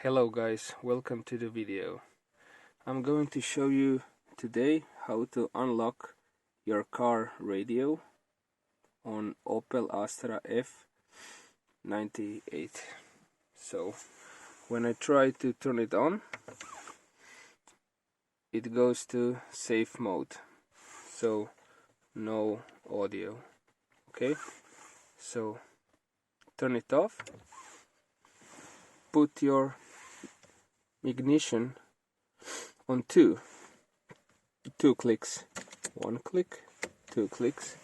Hello guys, welcome to the video. I'm going to show you today how to unlock your car radio on Opel Astra F98. So when I try to turn it on, it goes to safe mode, so no audio. Okay, so turn it off, put your ignition on two clicks, one click, two clicks,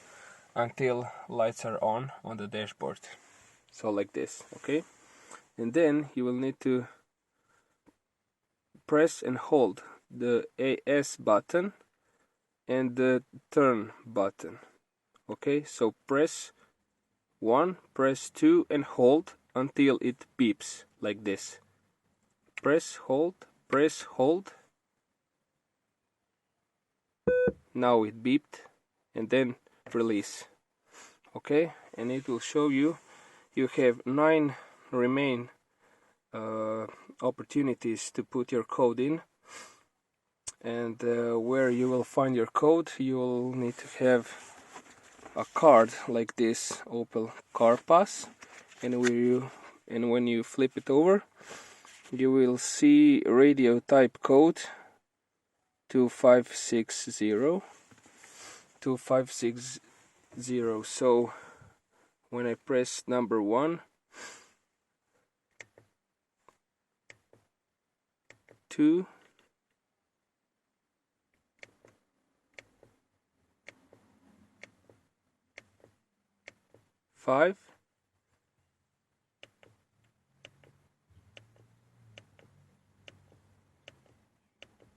until lights are on the dashboard, so like this. Okay, and then you will need to press and hold the AS button and the turn button. Okay, so press 1, press 2 and hold until it beeps like this. Press, hold, press, hold. Now it beeped, and then release. Okay, and it will show you have 9 remain opportunities to put your code in, and where you will find your code, you will need to have a card like this, Opel Card Pass, and when you flip it over, you will see radio type code 2560. So when I press number 1, 2, 5,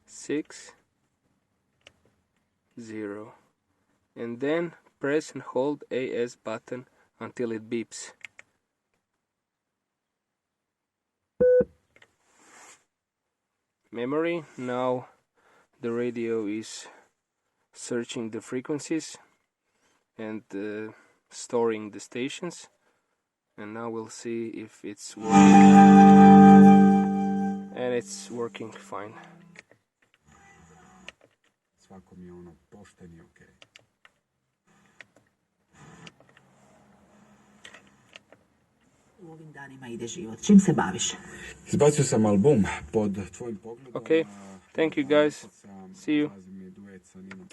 6, 0, and then press and hold AS button until it beeps. Memory. Now the radio is searching the frequencies and storing the stations, and now we'll see if it's working, and it's working fine. Svakom je ono pošten i okej. U ovim danima ide život. Čim se baviš? Izbacio sam album pod tvojim pogledom. Okay, thank you guys. See you. Duet sa Ninom.